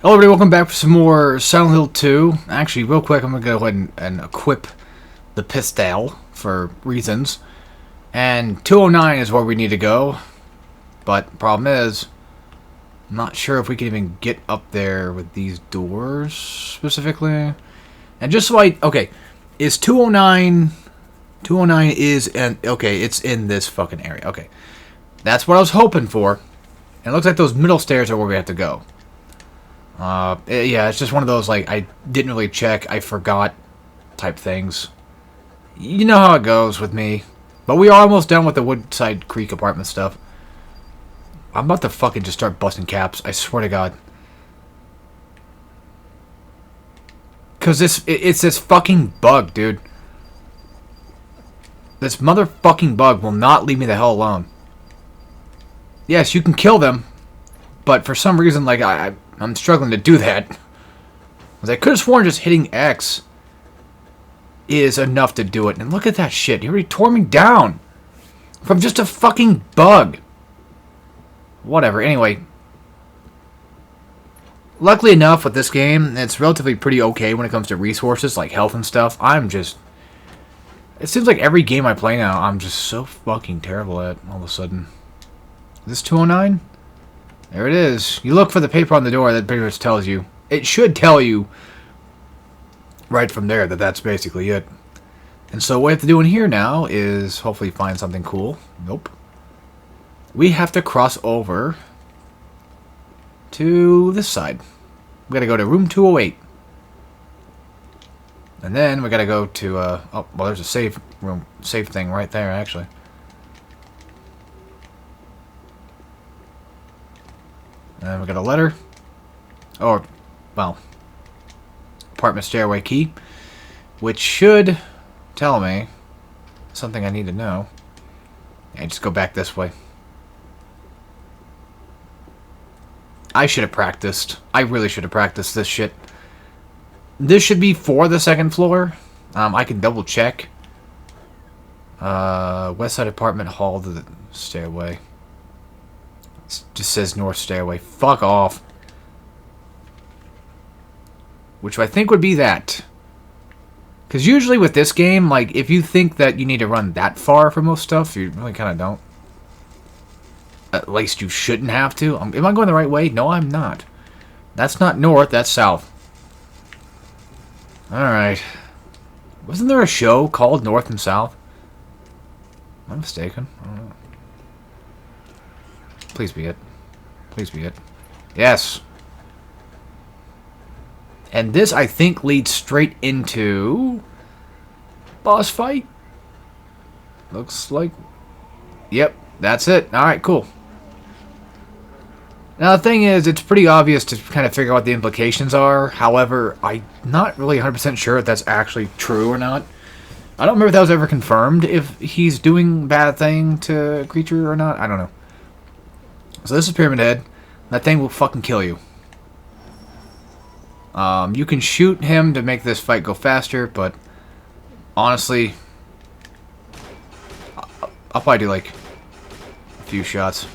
Hello everybody, welcome back for some more Silent Hill 2. Actually, real quick, I'm going to go ahead and equip the pistol for reasons. And 209 is where we need to go. But the problem is, I'm not sure if we can even get up there with these doors specifically. And just so okay, is 209... 209 is, okay, it's in this fucking area. Okay, that's what I was hoping for. And it looks like those middle stairs are where we have to go. Yeah, it's just one of those, like, I didn't really check, I forgot type things. You know how it goes with me. But we are almost done with the Woodside Creek apartment stuff. I'm about to fucking just start busting caps, I swear to God. Because it's this fucking bug, dude. This motherfucking bug will not leave me the hell alone. Yes, you can kill them, but for some reason, like, I'm struggling to do that. Because I could have sworn just hitting X is enough to do it. And look at that shit. He already tore me down. From just a fucking bug. Whatever. Anyway. Luckily enough with this game, it's relatively pretty okay when it comes to resources, like health and stuff. I'm just... It seems like every game I play now, I'm just so fucking terrible at all of a sudden. Is this 209? There it is. You look for the paper on the door that pretty much tells you. It should tell you right from there that that's basically it. And so what we have to do in here now is hopefully find something cool. Nope. We have to cross over to this side. We gotta go to room 208. And then we gotta go to, oh, well, there's a save room, save thing right there, actually. And we got a letter. Or, well, apartment stairway key. Which should tell me something I need to know. And just go back this way. I should have practiced. I really should have practiced this shit. This should be for the second floor. I can double check. West side apartment hall to the stairway. It just says north stairway. Fuck off. Which I think would be that. Because usually with this game, like, if you think that you need to run that far for most stuff, you really kind of don't. At least you shouldn't have to. Am I going the right way? No, I'm not. That's not north, that's south. Alright. Wasn't there a show called North and South? Am I mistaken? I don't know. Please be it. Please be it. Yes. And this, I think, leads straight into... boss fight? Looks like... Yep, that's it. Alright, cool. Now, the thing is, it's pretty obvious to kind of figure out what the implications are. However, I'm not really 100% sure if that's actually true or not. I don't remember if that was ever confirmed, if he's doing bad thing to a creature or not. I don't know. So this is Pyramid Head. That thing will fucking kill you. You can shoot him to make this fight go faster, but honestly, I'll probably do like a few shots.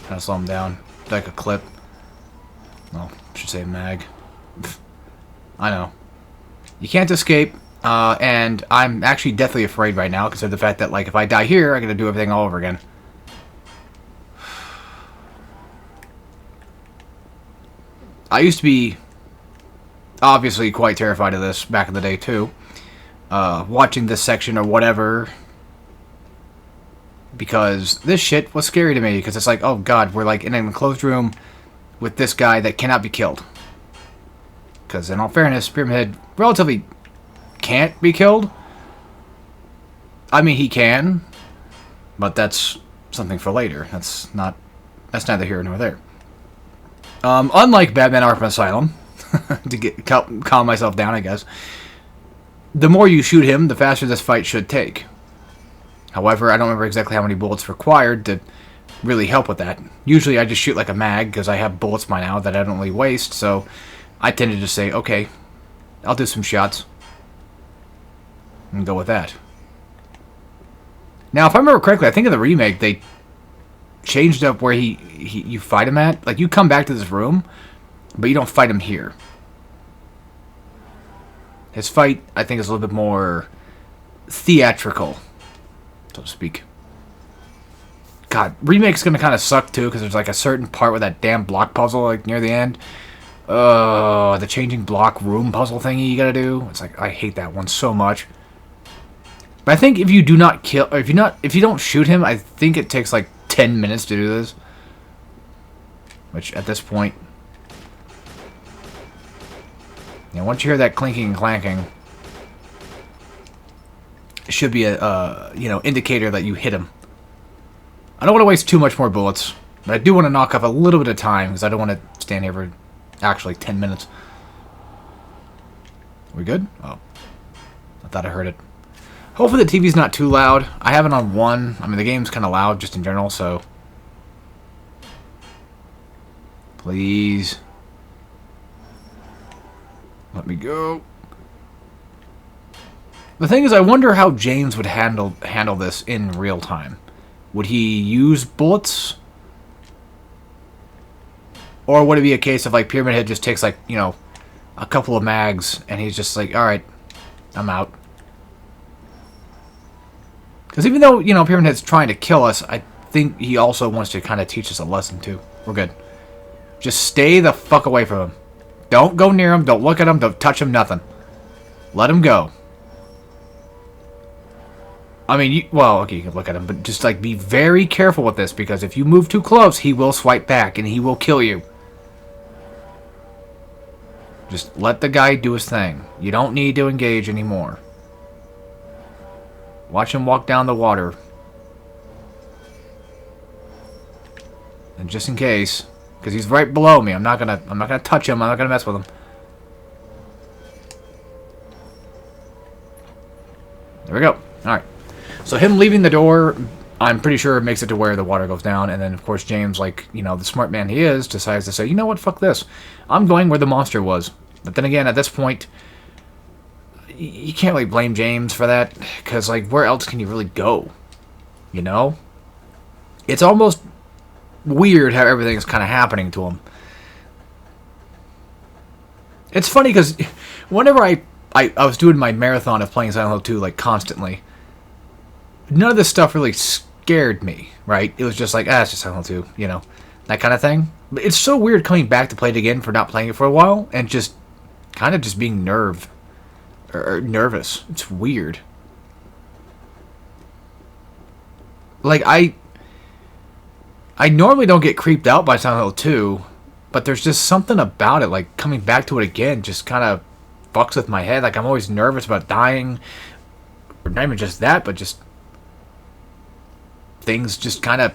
Kind of slow him down. Like a clip. No, I should say mag. I know. You can't escape, and I'm actually deathly afraid right now because of the fact that, like, if I die here, I gotta do everything all over again. I used to be obviously quite terrified of this back in the day too. Watching this section or whatever, because this shit was scary to me, because it's like, oh god, we're like in an enclosed room with this guy that cannot be killed. Because in all fairness, Pyramid Head relatively can't be killed. I mean, he can, but that's something for later. That's neither here nor there. Unlike Batman Arkham Asylum, to calm myself down, I guess, the more you shoot him, the faster this fight should take. However, I don't remember exactly how many bullets required to really help with that. Usually I just shoot like a mag, because I have bullets by now that I don't really waste, so I tend to just say, okay, I'll do some shots, and go with that. Now, if I remember correctly, I think in the remake, they changed up where you fight him at. Like, you come back to this room, But you don't fight him here. His fight, I think, is a little bit more theatrical, so to speak. God, Remake's gonna kind of suck, too, because there's, like, a certain part with that damn block puzzle, like, near the end. The changing block room puzzle thingy you gotta do. It's like, I hate that one so much. But I think if you do not kill, or if you don't shoot him, I think it takes, like, 10 minutes to do this. Which, at this point... Yeah, once you hear that clinking and clanking... It should be a, indicator that you hit him. I don't want to waste too much more bullets. But I do want to knock off a little bit of time, because I don't want to stand here for, actually, 10 minutes. We good? Oh. I thought I heard it. Hopefully the TV's not too loud. I have it on 1. I mean, the game's kind of loud just in general, so... Please. Let me go. The thing is, I wonder how James would handle this in real time. Would he use bullets? Or would it be a case of, like, Pyramid Head just takes, like, a couple of mags, and he's just like, alright, I'm out. Because even though, Pyramid Head's trying to kill us, I think he also wants to kind of teach us a lesson, too. We're good. Just stay the fuck away from him. Don't go near him. Don't look at him. Don't touch him. Nothing. Let him go. I mean, okay, you can look at him, but just, like, be very careful with this, because if you move too close, he will swipe back, and he will kill you. Just let the guy do his thing. You don't need to engage anymore. Watch him walk down the water. And just in case... Because he's right below me. I'm not gonna touch him. I'm not gonna mess with him. There we go. Alright. So him leaving the door, I'm pretty sure makes it to where the water goes down. And then, of course, James, like, the smart man he is, decides to say, you know what, fuck this. I'm going where the monster was. But then again, at this point, you can't really blame James for that. Because, like, where else can you really go? It's almost... weird how everything is kind of happening to him. It's funny because whenever I was doing my marathon of playing Silent Hill 2 like constantly, none of this stuff really scared me, right? It was just like, it's just Silent Hill 2, that kind of thing. But it's so weird coming back to play it again for not playing it for a while and just kind of just being nervous. It's weird. Like, I normally don't get creeped out by Silent Hill 2, but there's just something about it, like, coming back to it again just kind of fucks with my head. Like, I'm always nervous about dying, or not even just that, but just things just kind of,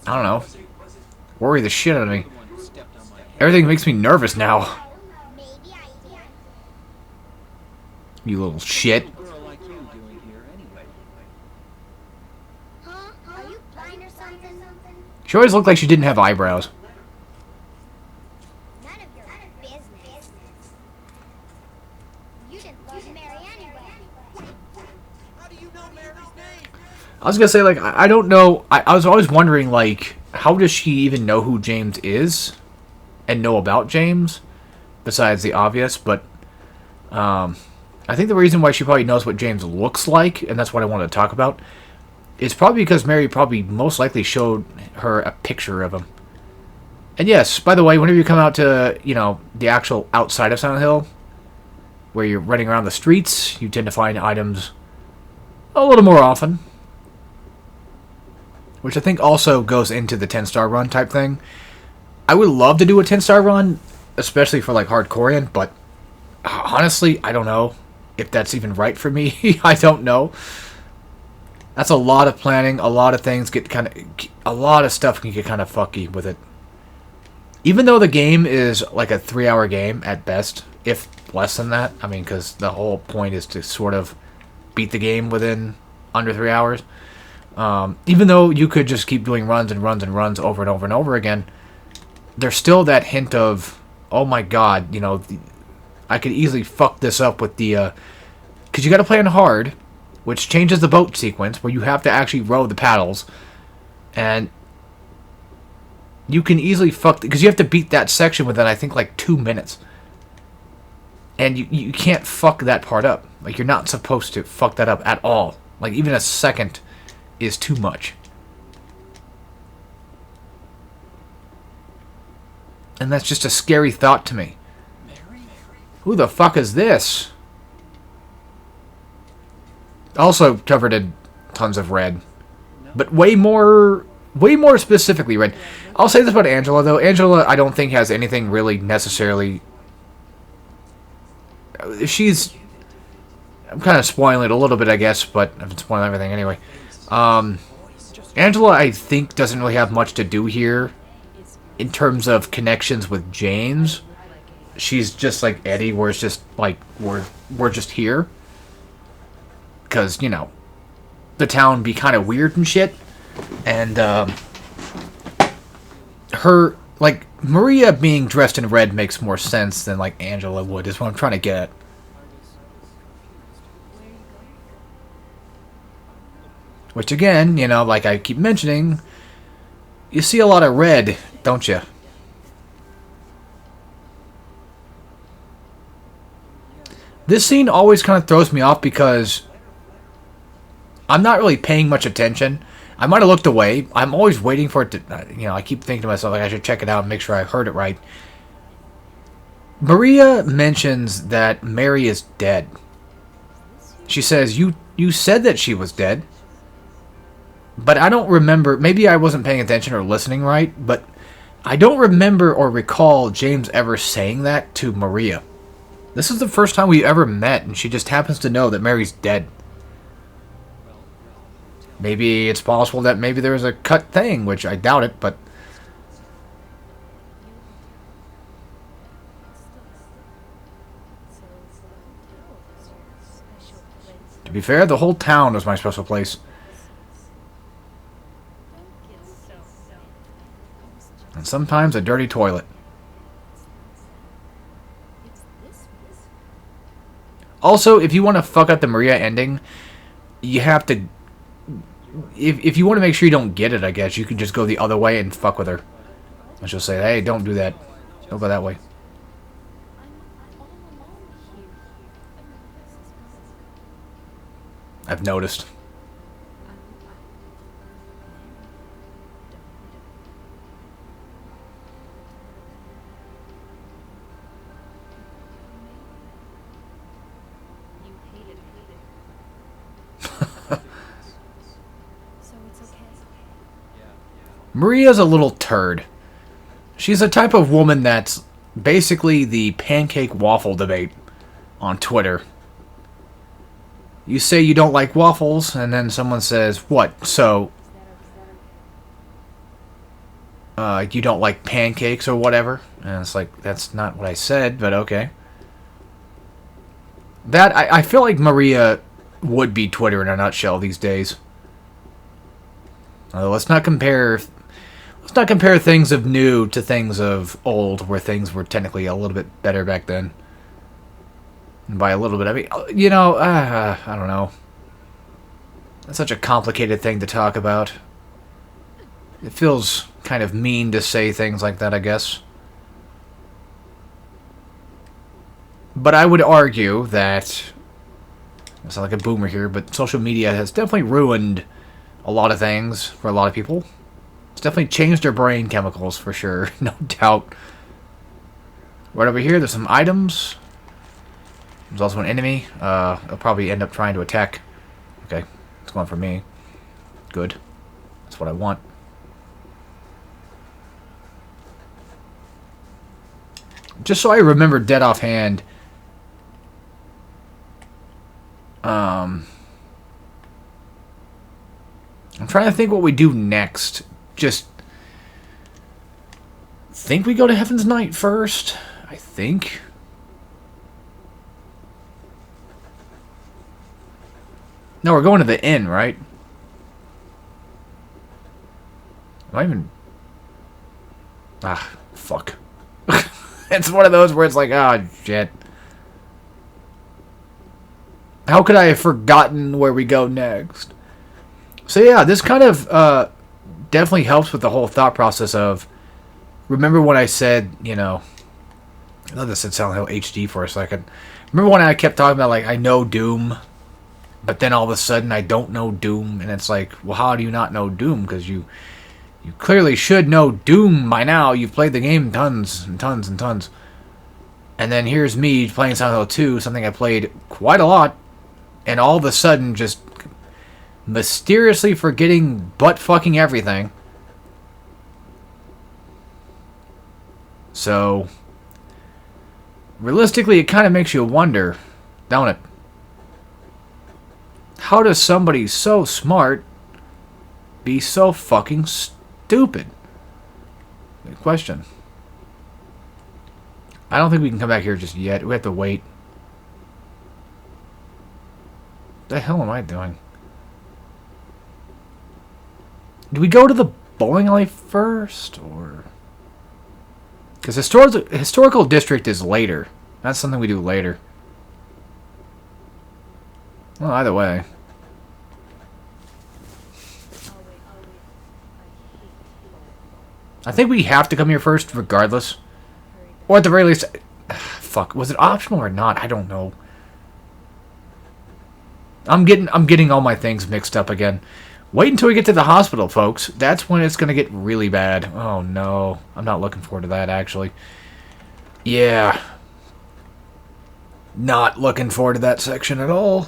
I don't know, worry the shit out of me. Everything makes me nervous now. You little shit. She always looked like she didn't have eyebrows. None of your business. You didn't love Mary anyway. How do you know Mary's name? I was gonna say, like, I don't know. I was always wondering, like, how does she even know who James is? And know about James? Besides the obvious, but... I think the reason why she probably knows what James looks like, and that's what I wanted to talk about, it's probably because Mary probably most likely showed her a picture of him. And yes, by the way, whenever you come out to, the actual outside of Silent Hill, where you're running around the streets, you tend to find items a little more often. Which I think also goes into the 10-star run type thing. I would love to do a 10-star run, especially for, like, hardcorean, but honestly, I don't know if that's even right for me. I don't know. That's a lot of planning. A lot of things get a lot of stuff can get kind of fucky with it. Even though the game is like a 3-hour game at best, if less than that. I mean, because the whole point is to sort of beat the game within under 3 hours. Even though you could just keep doing runs and runs and runs over and over and over again, there's still that hint of, oh my god, I could easily fuck this up with the... Because you got to play on hard, which changes the boat sequence, where you have to actually row the paddles. And You can easily fuck... Because you have to beat that section within, I think, like 2 minutes. And you can't fuck that part up. Like, you're not supposed to fuck that up at all. Like, even a second is too much. And that's just a scary thought to me. Who the fuck is this? Also covered in tons of red. But way more specifically red. I'll say this about Angela, though. Angela, I don't think has anything really necessarily... She's... I'm kind of spoiling it a little bit, I guess, but I've been spoiling everything anyway. Angela, I think, doesn't really have much to do here in terms of connections with James. She's just like Eddie, where it's just like, we're just here. Because, you know, the town be kind of weird and shit. And, her, like, Maria being dressed in red makes more sense than, like, Angela would, is what I'm trying to get at. Which, again, you know, like I keep mentioning, you see a lot of red, don't you? This scene always kind of throws me off because I'm not really paying much attention. I might have looked away. I'm always waiting for it to, you know, I keep thinking to myself, like, I should check it out and make sure I heard it right. Maria mentions that Mary is dead. She says, you said that she was dead. But I don't remember, maybe I wasn't paying attention or listening right, but I don't remember or recall James ever saying that to Maria. This is the first time we ever met, and she just happens to know that Mary's dead. Maybe it's possible that maybe there was a cut thing, which I doubt it, but... To be fair, the whole town was my special place. And sometimes a dirty toilet. Also, if you want to fuck up the Maria ending, you have to... If you want to make sure you don't get it, I guess, you can just go the other way and fuck with her. And she'll say, hey, don't do that. Don't go that way. I've noticed. Maria's a little turd. She's the type of woman that's basically the pancake waffle debate on Twitter. You say you don't like waffles, and then someone says, what, so you don't like pancakes or whatever? And it's like, that's not what I said, but okay. That, I feel like Maria would be Twitter in a nutshell these days. Let's not compare things of new to things of old, where things were technically a little bit better back then. And by a little bit, I mean, you know, I don't know. That's such a complicated thing to talk about. It feels kind of mean to say things like that, I guess. But I would argue that, I sound like a boomer here, but social media has definitely ruined a lot of things for a lot of people. It's definitely changed their brain chemicals, for sure, no doubt. Right over here, there's some items. There's also an enemy. I'll probably end up trying to attack. Okay, it's going for me. Good. That's what I want. Just so I remember dead offhand. I'm trying to think what we do next. Just think we go to Heaven's Night first. I think. No, we're going to the inn, right? Am I even... Ah, fuck. It's one of those where it's like, ah, shit. How could I have forgotten where we go next? So yeah, this kind of definitely helps with the whole thought process of remember when I said, you know, I thought this said Silent Hill HD for a second. Remember when I kept talking about, like, I know Doom, but then all of a sudden I don't know Doom, and it's like, well, how do you not know Doom? Because you clearly should know Doom by now. You've played the game tons and tons and tons. And then here's me playing Silent Hill 2, something I played quite a lot, and all of a sudden just mysteriously forgetting butt-fucking everything. So, realistically, it kind of makes you wonder, don't it? How does somebody so smart be so fucking stupid? Good question. I don't think we can come back here just yet. We have to wait. What the hell am I doing? Do we go to the bowling alley first, or... Because historical district is later. That's something we do later. Well, either way. I think we have to come here first, regardless. Or at the very least... Fuck, was it optional or not? I don't know. I'm getting all my things mixed up again. Wait until we get to the hospital, folks. That's when it's going to get really bad. Oh, no. I'm not looking forward to that, actually. Yeah. Not looking forward to that section at all.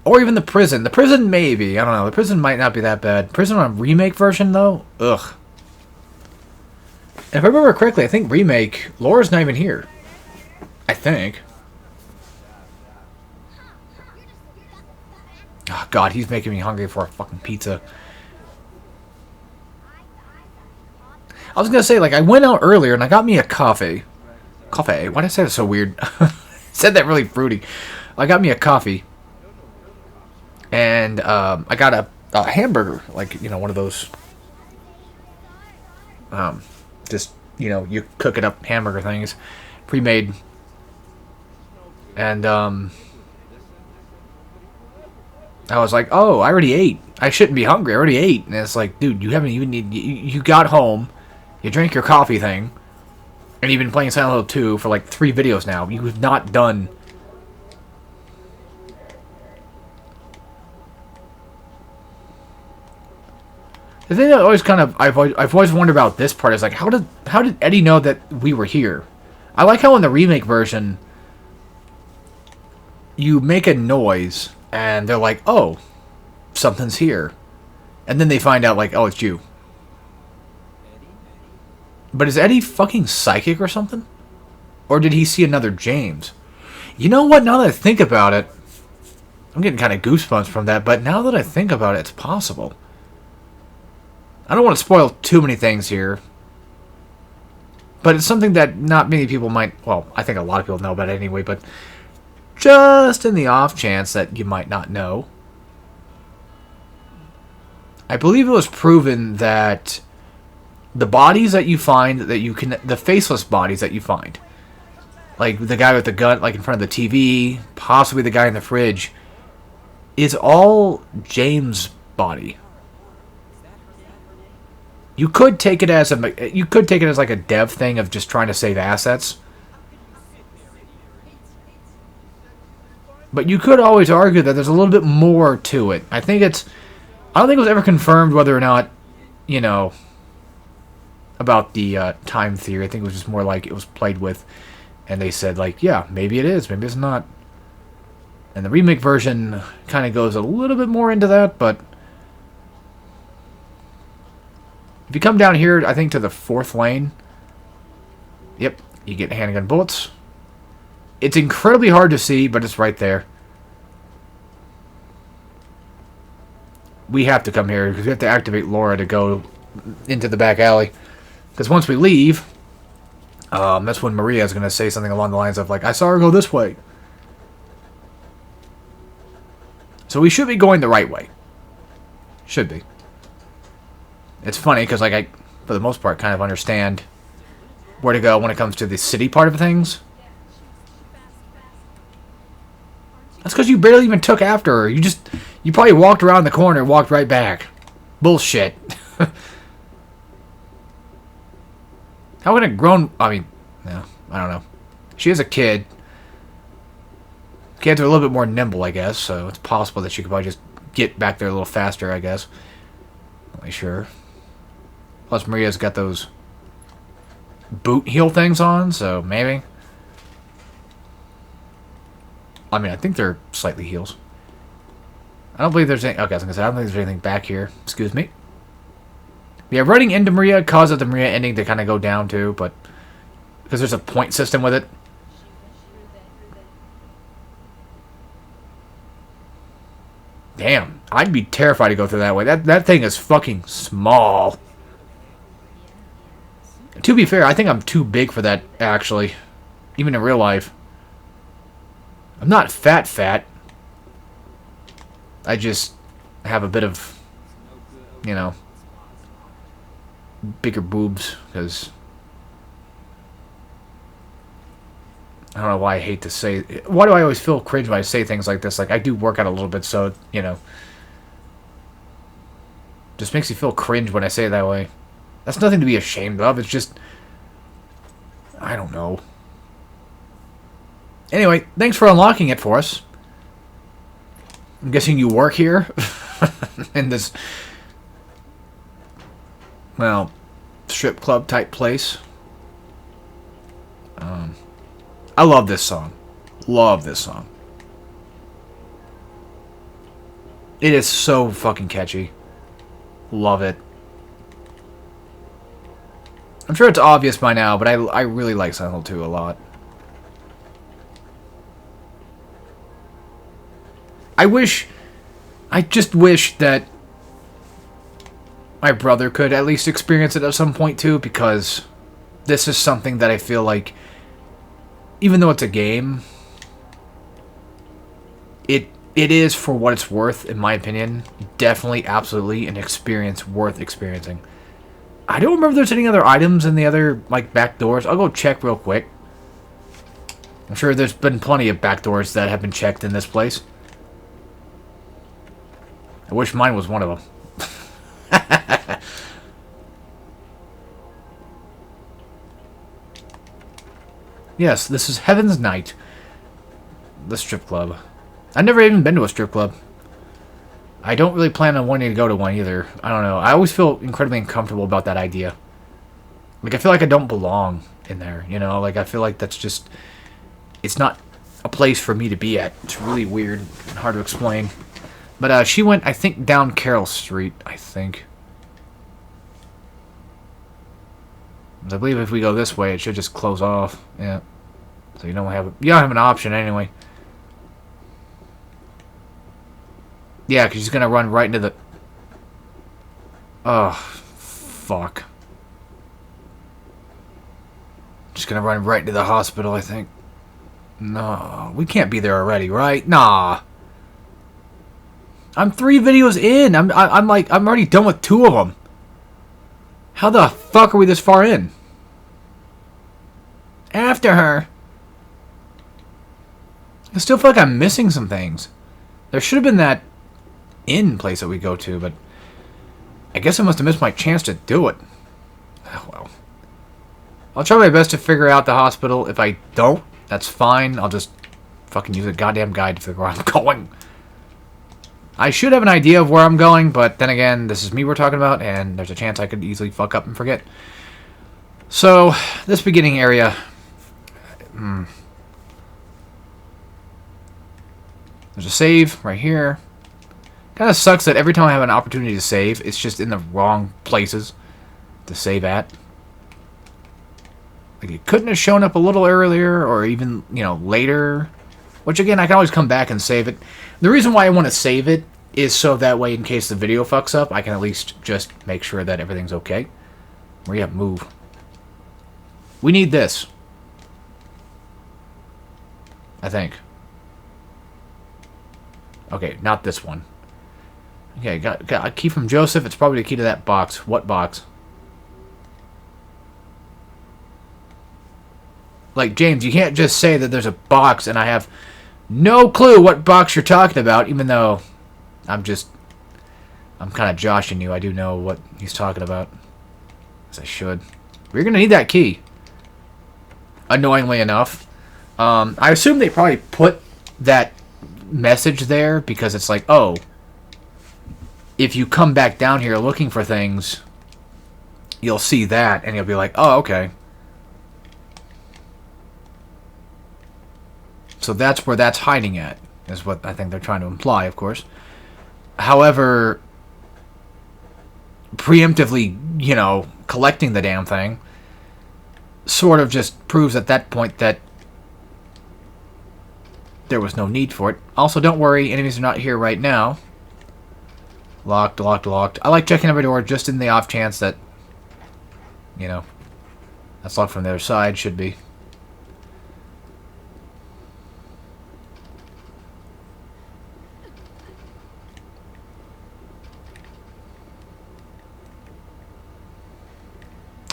Or even the prison. The prison, maybe. I don't know. The prison might not be that bad. Prison on a remake version, though? Ugh. If I remember correctly, I think remake, Laura's not even here. I think. Oh, God, he's making me hungry for a fucking pizza. I was going to say, like, I went out earlier and I got me a coffee. Coffee? Why did I say that so weird? Said that really fruity. I got me a coffee. And I got a hamburger. Like, you know, one of those... just, you know, you cook it up hamburger things. Pre-made. And, I was like, oh, I already ate. I shouldn't be hungry. I already ate. And it's like, dude, you haven't even... You got home. You drank your coffee thing. And you've been playing Silent Hill 2 for like 3 videos now. You have not done... The thing that always kind of... I've always wondered about this part is like, how did Eddie know that we were here? I like how in the remake version... You make a noise... And they're like, oh, something's here. And then they find out, like, oh, it's you. But is Eddie fucking psychic or something? Or did he see another James? You know what? Now that I think about it, I'm getting kind of goosebumps from that. But now that I think about it, it's possible. I don't want to spoil too many things here. But it's something that not many people might... Well, I think a lot of people know about it anyway, but... Just in the off chance that you might not know. I believe it was proven that the bodies that you find, that you can... The faceless bodies that you find. Like the guy with the gun, like in front of the TV, possibly the guy in the fridge, is all James' body. You could take it as like a dev thing of just trying to save assets. But you could always argue that there's a little bit more to it. I don't think it was ever confirmed whether or not, you know, about the time theory. I think it was just more like it was played with. And they said, like, yeah, maybe it is, maybe it's not. And the remake version kind of goes a little bit more into that, but... If you come down here, I think to the 4th lane... Yep, you get handgun bullets. It's incredibly hard to see, but it's right there. We have to come here, because we have to activate Laura to go into the back alley. Because once we leave, that's when Maria is going to say something along the lines of, like, I saw her go this way. So we should be going the right way. Should be. It's funny, because, like, I, for the most part, kind of understand where to go when it comes to the city part of things. That's because you barely even took after her. You probably walked around the corner and walked right back. Bullshit. How can a grown... I mean, no, I don't know. She is a kid. Kids are a little bit more nimble, I guess, so it's possible that she could probably just get back there a little faster, I guess. Not really sure. Plus, Maria's got those boot heel things on, so maybe. I mean, I think they're slightly heels. I don't believe there's any... Okay, I was going to say, I don't think there's anything back here. Excuse me. Yeah, running into Maria causes the Maria ending to kind of go down, too, but... Because there's a point system with it. Damn, I'd be terrified to go through that way. That thing is fucking small. To be fair, I think I'm too big for that, actually. Even in real life. I'm not fat. I just have a bit of, you know, bigger boobs, because... I don't know why I hate to say... Why do I always feel cringe when I say things like this? Like, I do work out a little bit, so, you know... Just makes you feel cringe when I say it that way. That's nothing to be ashamed of. It's just... I don't know. Anyway, thanks for unlocking it for us. I'm guessing you work here? In this... Well, strip club type place. I love this song. Love this song. It is so fucking catchy. Love it. I'm sure it's obvious by now, but I really like Silent Hill 2 a lot. I just wish that my brother could at least experience it at some point too, because this is something that I feel like, even though it's a game, it is, for what it's worth, in my opinion, definitely, absolutely an experience worth experiencing. I don't remember if there's any other items in the other, like, back doors. I'll go check real quick. I'm sure there's been plenty of back doors that have been checked in this place. I wish mine was one of them. Yes, this is Heaven's Night. The strip club. I've never even been to a strip club. I don't really plan on wanting to go to one either. I don't know. I always feel incredibly uncomfortable about that idea. Like, I feel like I don't belong in there, you know? Like, I feel like that's just... It's not a place for me to be at. It's really weird and hard to explain. But she went, I think, down Carroll Street, I think. I believe if we go this way, it should just close off. Yeah. So you don't have an option anyway. Yeah, because she's gonna run right into the... Oh, fuck. Just gonna run right into the hospital, I think. No, we can't be there already, right? Nah. I'm 3 videos in. I'm already done with 2 of them. How the fuck are we this far in? After her. I still feel like I'm missing some things. There should have been that inn place that we go to, but I guess I must have missed my chance to do it. Oh, well. I'll try my best to figure out the hospital. If I don't, that's fine. I'll just fucking use a goddamn guide to figure out where I'm going. I should have an idea of where I'm going, but then again, this is me we're talking about, and there's a chance I could easily fuck up and forget. So, this beginning area... There's a save right here. Kind of sucks that every time I have an opportunity to save, it's just in the wrong places to save at. Like, it couldn't have shown up a little earlier, or even, you know, later. Which, again, I can always come back and save it. The reason why I want to save it is so that way, in case the video fucks up, I can at least just make sure that everything's okay. Hurry up, move. We need this. I think. Okay, not this one. Okay, got a key from Joseph. It's probably the key to that box. What box? Like, James, you can't just say that there's a box and I have no clue what box you're talking about, even though I'm kind of joshing you. I do know what he's talking about. As I should. We're gonna need that key. Annoyingly enough. I assume they probably put that message there because it's like, oh, if you come back down here looking for things, you'll see that, and you'll be like, oh, okay. So that's where that's hiding at, is what I think they're trying to imply, of course. However, preemptively, you know, collecting the damn thing sort of just proves at that point that there was no need for it. Also, don't worry, enemies are not here right now. Locked, locked, locked. I like checking every door just in the off chance that, you know, that's locked from the other side, should be.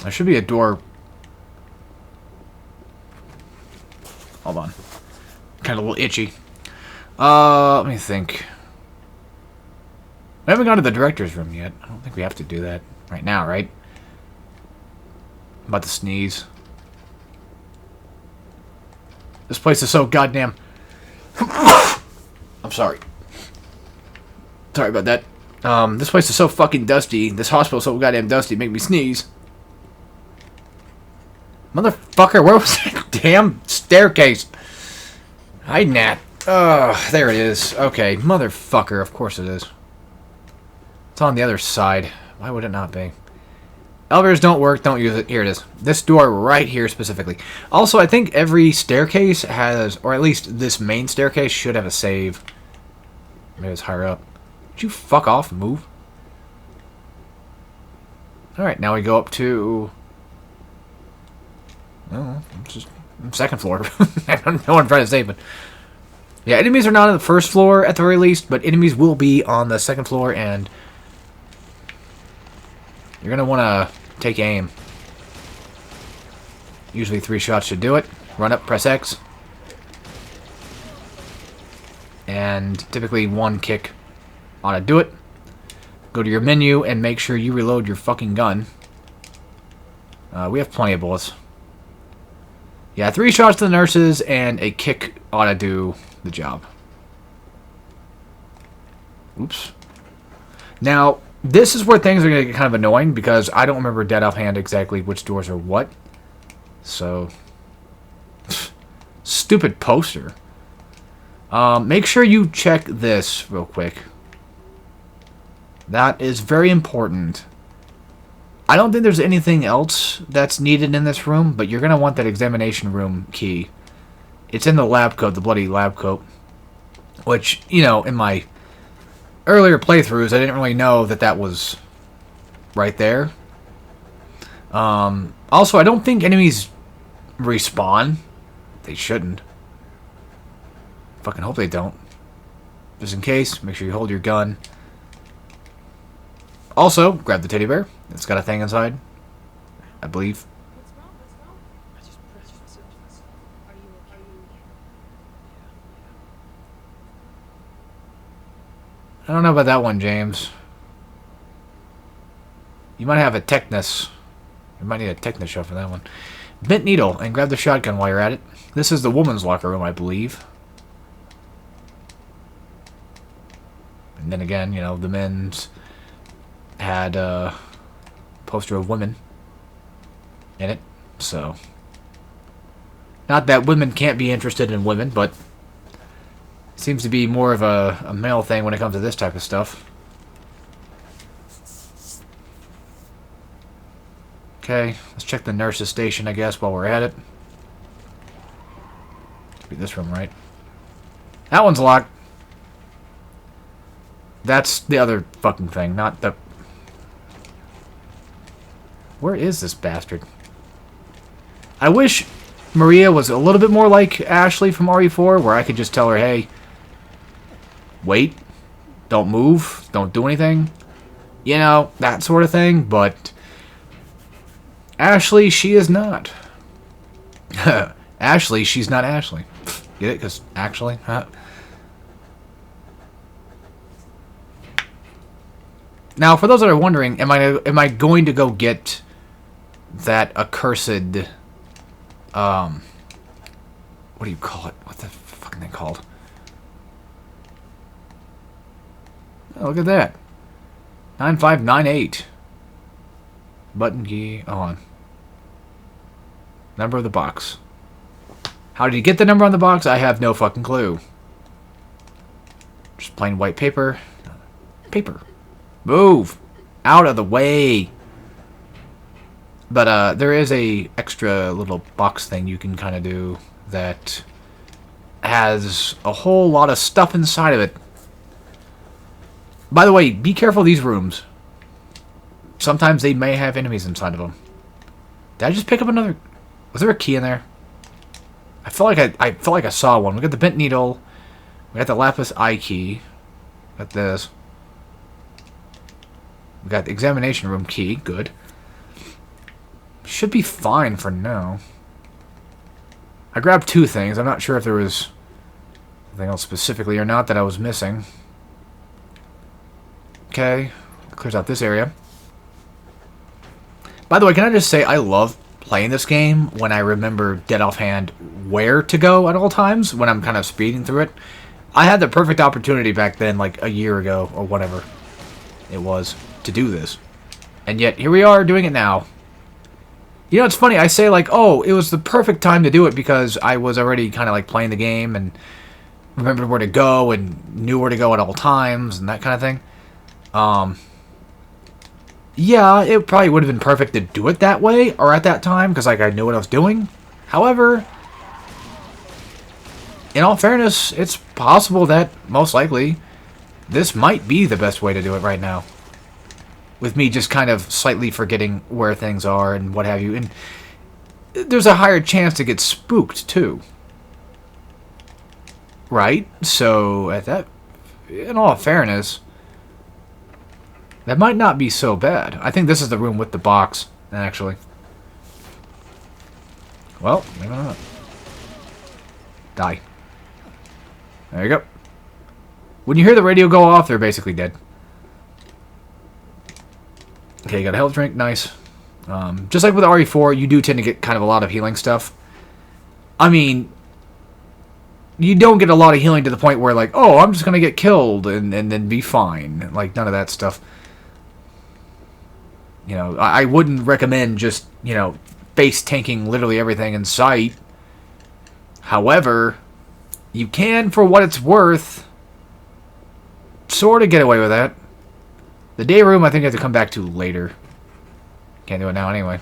There should be a door. Hold on. Kind of a little itchy. Let me think. We haven't gone to the director's room yet. I don't think we have to do that right now, right? I'm about to sneeze. This place is so goddamn... I'm sorry. Sorry about that. This place is so fucking dusty. This hospital is so goddamn dusty. It made me sneeze. Motherfucker, where was that damn staircase? Hiding at. There it is. Okay, motherfucker, of course it is. It's on the other side. Why would it not be? Elevators don't work, don't use it. Here it is. This door right here specifically. Also, I think every staircase has, or at least this main staircase should have a save. Maybe it's higher up. Would you fuck off and move? Alright, now we go up to... Oh, just second floor. I don't know what I'm trying to say, but... Yeah, enemies are not on the first floor at the very least, but enemies will be on the second floor, and... You're going to want to take aim. Usually 3 shots should do it. Run up, press X. And typically 1 kick ought to do it. Go to your menu and make sure you reload your fucking gun. We have plenty of bullets. Yeah, 3 shots to the nurses and a kick ought to do the job. Oops. Now, this is where things are going to get kind of annoying because I don't remember dead offhand exactly which doors are what. So, stupid poster. Make sure you check this real quick. That is very important. I don't think there's anything else that's needed in this room, but you're going to want that examination room key. It's in the lab coat, the bloody lab coat. Which, you know, in my earlier playthroughs, I didn't really know that that was right there. Also, I don't think enemies respawn. They shouldn't. Fucking hope they don't. Just in case, make sure you hold your gun. Also, grab the teddy bear. It's got a thing inside, I believe. I don't know about that one, James. You might have a tetanus. You might need a tetanus shot for that one. Bent needle, and grab the shotgun while you're at it. This is the woman's locker room, I believe. And then again, you know, the men's had a poster of women in it, so... Not that women can't be interested in women, but... Seems to be more of a male thing when it comes to this type of stuff. Okay, let's check the nurse's station, I guess, while we're at it. Be this room, right? That one's locked. That's the other fucking thing, not the... Where is this bastard? I wish Maria was a little bit more like Ashley from RE4, where I could just tell her, hey, wait, don't move, don't do anything. You know, that sort of thing, but Ashley, she is not. Ashley, she's not Ashley. Get it? Because actually, huh? Now, for those that are wondering, am I going to go get that accursed, what do you call it? What the fucking thing called? Oh, look at that. 9598. Button key on. Number of the box. How did you get the number on the box? I have no fucking clue. Just plain white paper. Paper. Move! Out of the way! But there is a extra little box thing you can kind of do that has a whole lot of stuff inside of it. By the way, be careful of these rooms. Sometimes they may have enemies inside of them. Did I just pick up another... Was there a key in there? I felt like I saw one. We got the bent needle. We got the lapis eye key. Got this. We got the examination room key. Good. Should be fine for now. I grabbed two things. I'm not sure if there was anything else specifically or not that I was missing. Okay. Clears out this area. By the way, can I just say I love playing this game when I remember dead offhand where to go at all times when I'm kind of speeding through it. I had the perfect opportunity back then, like a year ago or whatever it was, to do this. And yet, here we are doing it now. You know, it's funny, I say like, oh, it was the perfect time to do it because I was already kind of like playing the game and remembered where to go and knew where to go at all times and that kind of thing. Yeah, it probably would have been perfect to do it that way or at that time because like I knew what I was doing. However, in all fairness, it's possible that most likely this might be the best way to do it right now. With me just kind of slightly forgetting where things are and what have you. And there's a higher chance to get spooked, too. Right? So, at that, in all fairness, that might not be so bad. I think this is the room with the box, actually. Well, maybe not. Die. There you go. When you hear the radio go off, they're basically dead. Okay, you got a health drink. Nice. Just like with RE4, you do tend to get kind of a lot of healing stuff. I mean, you don't get a lot of healing to the point where, like, oh, I'm just going to get killed and then be fine. Like, none of that stuff. You know, I wouldn't recommend just, you know, base tanking literally everything in sight. However, you can, for what it's worth, sort of get away with that. The day room, I think I have to come back to later. Can't do it now anyway.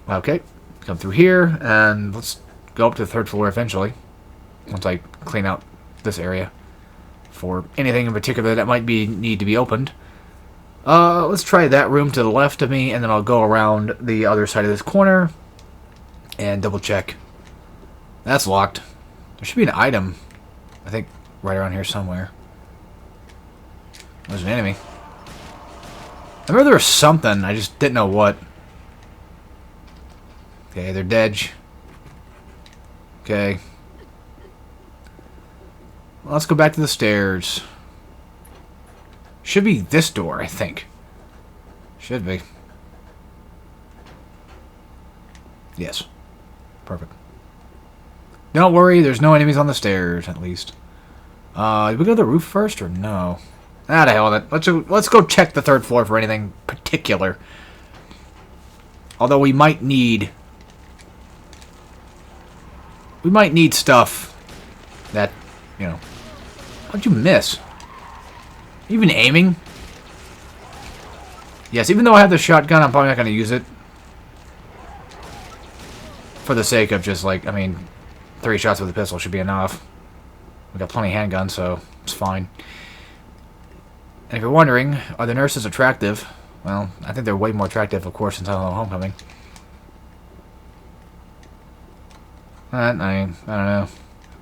Okay, come through here, and let's go up to the third floor eventually. Once I clean out this area for anything in particular that might need to be opened. Let's try that room to the left of me, and then I'll go around the other side of this corner and double check. That's locked. There should be an item, I think, right around here somewhere. There's an enemy. I remember there was something, I just didn't know what. Okay, they're dead. Okay. Well, let's go back to the stairs. Should be this door, I think. Should be. Yes. Perfect. Don't worry, there's no enemies on the stairs, at least. Did we go to the roof first, or no? Ah, the hell with it. Let's go check the third floor for anything particular. Although we might need... We might need stuff that, you know... How'd you miss? You even aiming? Yes, even though I have the shotgun, I'm probably not going to use it. For the sake of just, like, I mean, 3 shots with a pistol should be enough. We got plenty of handguns, so it's fine. And if you're wondering, are the nurses attractive? Well, I think they're way more attractive, of course, in Silent Hill Homecoming. I don't know.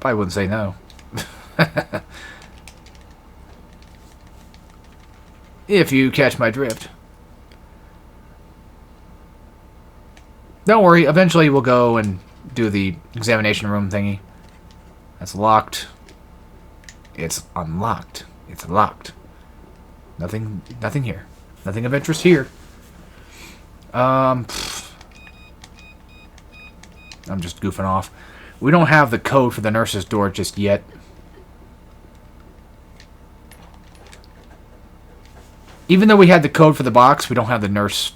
Probably wouldn't say no. If you catch my drift. Don't worry, eventually we'll go and do the examination room thingy. That's locked. It's unlocked. It's locked. Nothing here. Nothing of interest here. I'm just goofing off. We don't have the code for the nurse's door just yet. Even though we had the code for the box, we don't have the nurse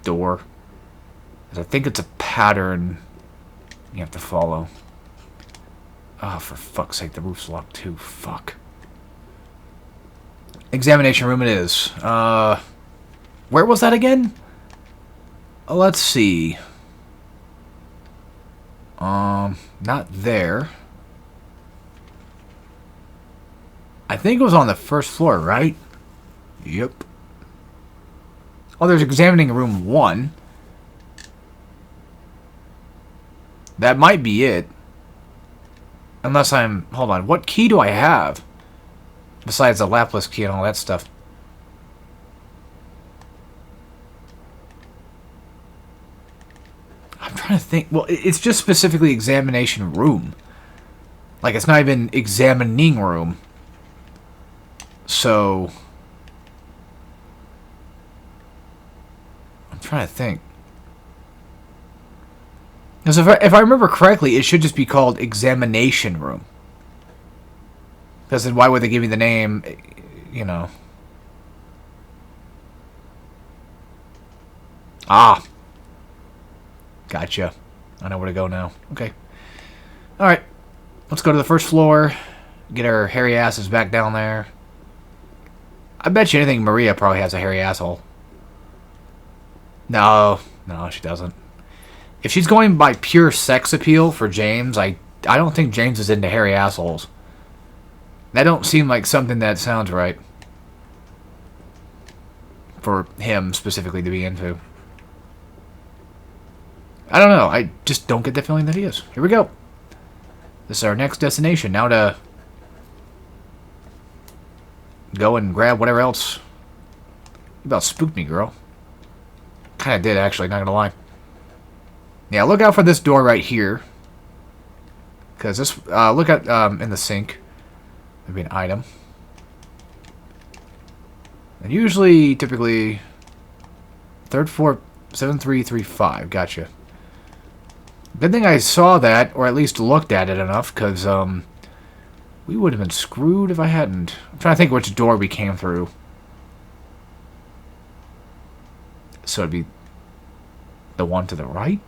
door. I think it's a pattern you have to follow. Oh, for fuck's sake, the roof's locked too. Fuck. Examination room it is. Where was that again? Let's see. Not there. I think it was on the first floor, right? Yep. Oh, there's examining room 1. That might be it. Unless I'm... Hold on. What key do I have? Besides the Laplace key and all that stuff. I'm trying to think. Well, it's just specifically examination room. Like, it's not even examining room. So... I'm trying to think. Because if I remember correctly, it should just be called examination room. Because then why would they give me the name, you know? Ah. Gotcha. I know where to go now. Okay. Alright. Let's go to the first floor. Get our hairy asses back down there. I bet you anything Maria probably has a hairy asshole. No. No, she doesn't. If she's going by pure sex appeal for James, I don't think James is into hairy assholes. That don't seem like something that sounds right. For him, specifically, to be into. I don't know. I just don't get the feeling that he is. Here we go. This is our next destination. Now to... go and grab whatever else. You about spooked me, girl. Kinda did, actually. Not gonna lie. Yeah, look out for this door right here. Because this... look at in the sink. Maybe an item. And usually, typically... 3rd floor, 7335. Gotcha. Good thing I saw that, or at least looked at it enough, because, we would have been screwed if I hadn't. I'm trying to think which door we came through. So it'd be... the one to the right?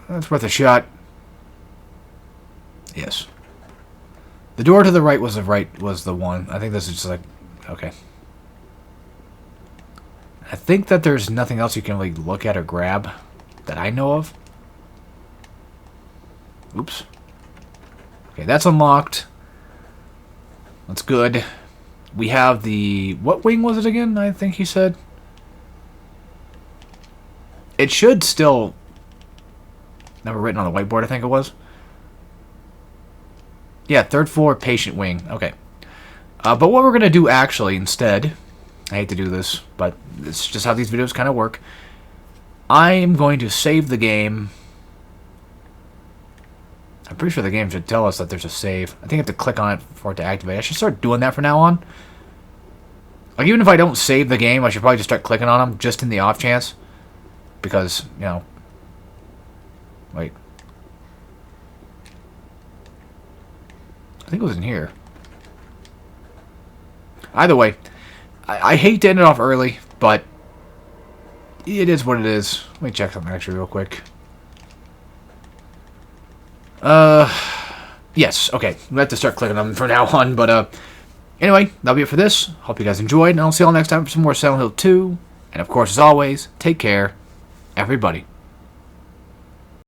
That's worth a shot. Yes. The door to the right was the one. I think this is just like... okay. I think that there's nothing else you can really look at or grab that I know of. Oops. Okay, that's unlocked. That's good. We have the... what wing was it again, I think he said? It should still... never written on the whiteboard, I think it was. Yeah, 3rd floor patient wing. Okay. But what we're going to do actually instead... I hate to do this, but it's just how these videos kind of work. I am going to save the game... I'm pretty sure the game should tell us that there's a save. I think I have to click on it for it to activate. I should start doing that from now on. Like, even if I don't save the game, I should probably just start clicking on them, just in the off chance. Because, you know... wait. I think it was in here. Either way, I hate to end it off early, but... it is what it is. Let me check something actually real quick. Yes, okay. We have to start clicking them from now on, but, anyway, that'll be it for this. Hope you guys enjoyed, and I'll see you all next time for some more Silent Hill 2. And, of course, as always, take care, everybody.